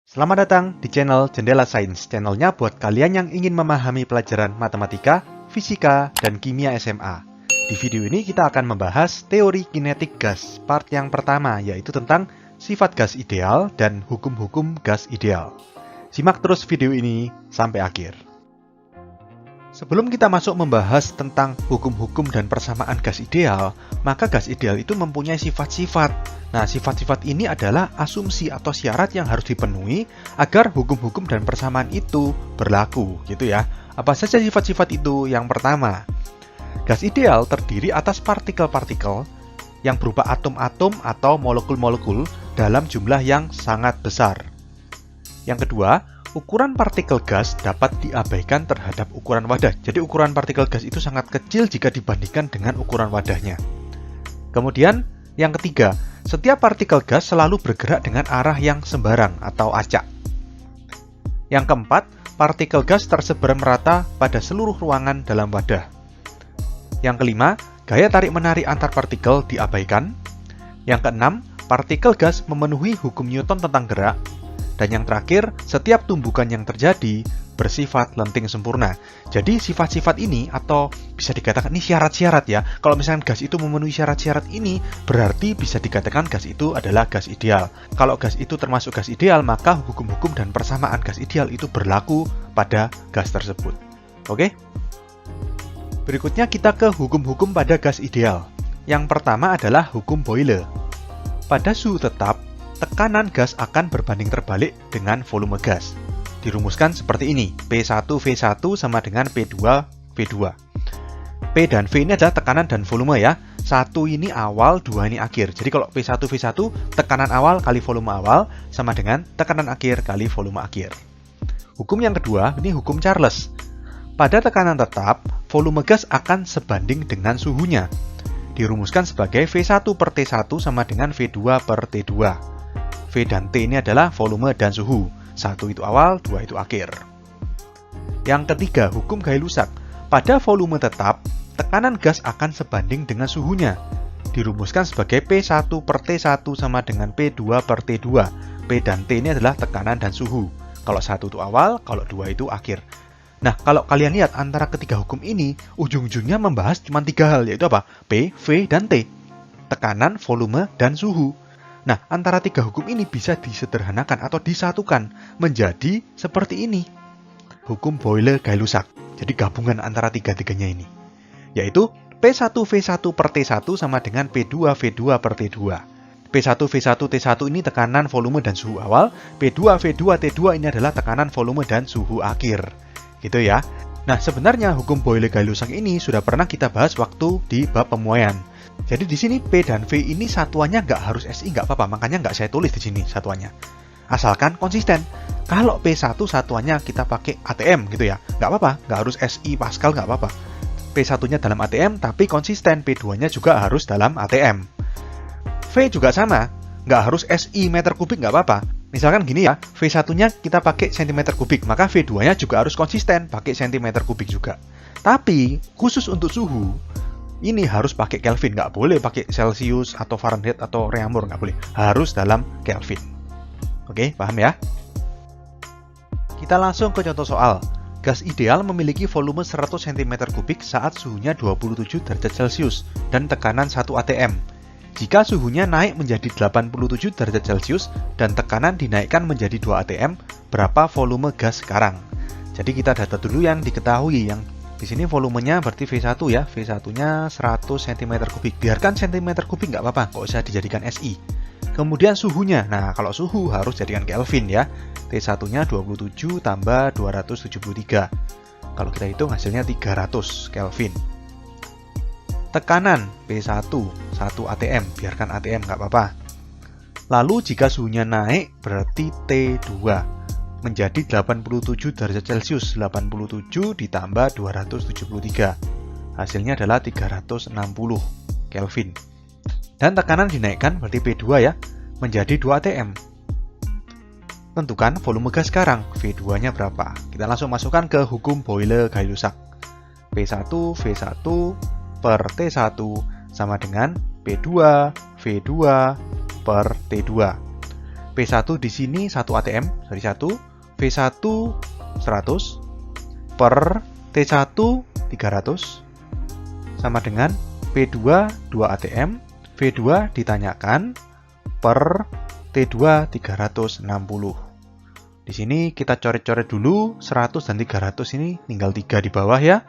Selamat datang di channel Jendela Sains, channelnya buat kalian yang ingin memahami pelajaran matematika, fisika, dan kimia SMA. Di video ini kita akan membahas teori kinetik gas, part yang pertama, yaitu tentang sifat gas ideal dan hukum-hukum gas ideal. Simak terus video ini sampai akhir. Sebelum kita masuk membahas tentang hukum-hukum dan persamaan gas ideal, maka gas ideal itu mempunyai sifat-sifat. Nah, sifat-sifat ini adalah asumsi atau syarat yang harus dipenuhi agar hukum-hukum dan persamaan itu berlaku, gitu ya. Apa saja sifat-sifat itu? Yang pertama, gas ideal terdiri atas partikel-partikel yang berupa atom-atom atau molekul-molekul dalam jumlah yang sangat besar. Yang kedua, ukuran partikel gas dapat diabaikan terhadap ukuran wadah. Jadi ukuran partikel gas itu sangat kecil jika dibandingkan dengan ukuran wadahnya. Kemudian, yang ketiga, setiap partikel gas selalu bergerak dengan arah yang sembarang atau acak. Yang keempat, partikel gas tersebar merata pada seluruh ruangan dalam wadah. Yang kelima, gaya tarik-menarik antar partikel diabaikan. Yang keenam, partikel gas memenuhi hukum Newton tentang gerak. Dan yang terakhir, setiap tumbukan yang terjadi bersifat lenting sempurna. Jadi sifat-sifat ini, atau bisa dikatakan ini syarat-syarat ya. Kalau misalkan gas itu memenuhi syarat-syarat ini, berarti bisa dikatakan gas itu adalah gas ideal. Kalau gas itu termasuk gas ideal, maka hukum-hukum dan persamaan gas ideal itu berlaku pada gas tersebut. Oke? Berikutnya kita ke hukum-hukum pada gas ideal. Yang pertama adalah hukum Boyle. Pada suhu tetap, tekanan gas akan berbanding terbalik dengan volume gas. Dirumuskan seperti ini, P1V1 sama dengan P2V2. P dan V ini adalah tekanan dan volume ya. 1 ini awal, 2 ini akhir. Jadi kalau P1V1, tekanan awal kali volume awal sama dengan tekanan akhir kali volume akhir. Hukum yang kedua, ini hukum Charles. Pada tekanan tetap, volume gas akan sebanding dengan suhunya. Dirumuskan sebagai V1 per T1 sama dengan V2 per T2. V dan T ini adalah volume dan suhu. 1 itu awal, 2 itu akhir. Yang ketiga, hukum Gay-Lussac. Pada volume tetap, tekanan gas akan sebanding dengan suhunya. Dirumuskan sebagai P1 per T1 sama dengan P2 per T2. P dan T ini adalah tekanan dan suhu. Kalau 1 itu awal, kalau 2 itu akhir. Nah, kalau kalian lihat antara ketiga hukum ini, ujung-ujungnya membahas cuma 3 hal, yaitu apa? P, V, dan T. Tekanan, volume, dan suhu. Nah, antara 3 hukum ini bisa disederhanakan atau disatukan menjadi seperti ini. Hukum Boyle-Gay-Lussac. Jadi gabungan antara tiga-tiganya ini. Yaitu P1V1 per T1 sama dengan P2V2 per T2. P1V1 T1 ini tekanan, volume, dan suhu awal. P2V2 T2 ini adalah tekanan, volume, dan suhu akhir. Gitu ya. Nah, sebenarnya hukum Boyle-Gay-Lussac ini sudah pernah kita bahas waktu di bab pemuaian. Jadi di sini P dan V ini satuannya nggak harus SI, nggak apa-apa, makanya nggak saya tulis di sini satuannya. Asalkan konsisten. Kalau P1 satuannya kita pakai ATM gitu ya, nggak apa-apa, nggak harus SI Pascal, nggak apa-apa. P1-nya dalam ATM, tapi konsisten. P2-nya juga harus dalam ATM. V juga sama, nggak harus SI meter kubik, nggak apa-apa. Misalkan gini ya, V1-nya kita pakai cm kubik, maka V2-nya juga harus konsisten, pakai cm kubik juga. Tapi khusus untuk suhu, ini harus pakai Kelvin, nggak boleh pakai Celsius atau Fahrenheit atau Reaumur, nggak boleh. Harus dalam Kelvin. Oke, paham ya? Kita langsung ke contoh soal. Gas ideal memiliki volume 100 cm3 saat suhunya 27 derajat Celcius dan tekanan 1 atm. Jika suhunya naik menjadi 87 derajat Celcius dan tekanan dinaikkan menjadi 2 atm, berapa volume gas sekarang? Jadi kita data dulu yang diketahui, yang di sini volumenya berarti V1 ya, V1-nya 100 cm3. Biarkan cm3 nggak apa-apa, nggak usah dijadikan SI. Kemudian suhunya, nah kalau suhu harus jadikan Kelvin ya. T1-nya 27 tambah 273. Kalau kita hitung hasilnya 300 Kelvin. Tekanan P1, 1 atm, biarkan atm nggak apa-apa. Lalu jika suhunya naik berarti T2. Menjadi 87 derajat Celcius, 87 ditambah 273. Hasilnya adalah 360 Kelvin. Dan tekanan dinaikkan berarti P2 ya, menjadi 2 atm. Tentukan volume gas sekarang, V2-nya berapa? Kita langsung masukkan ke hukum Boyle-Gay-Lussac. P1 V1 per T1 sama dengan P2 V2 per T2. P1 di sini 1 ATM, sorry 1, V1 100 per T1 300 sama dengan P2 2 ATM, V2 ditanyakan per T2 360. Di sini kita coret-coret dulu, 100 dan 300 ini tinggal 3 di bawah ya.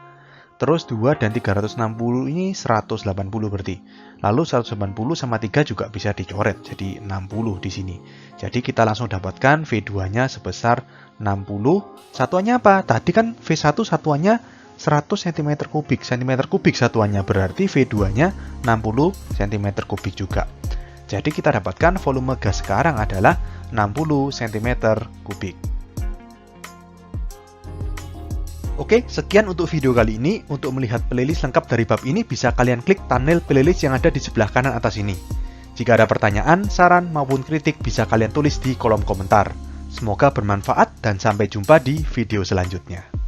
Terus 2 dan 360 ini 180 berarti. Lalu 180 sama 3 juga bisa dicoret, jadi 60 di sini. Jadi kita langsung dapatkan V2-nya sebesar 60. Satuannya apa? Tadi kan V1 satuannya 100 cm3 satuannya, berarti V2-nya 60 cm3 juga. Jadi kita dapatkan volume gas sekarang adalah 60 cm3. Oke, sekian untuk video kali ini. Untuk melihat playlist lengkap dari bab ini, bisa kalian klik thumbnail playlist yang ada di sebelah kanan atas ini. Jika ada pertanyaan, saran, maupun kritik, bisa kalian tulis di kolom komentar. Semoga bermanfaat dan sampai jumpa di video selanjutnya.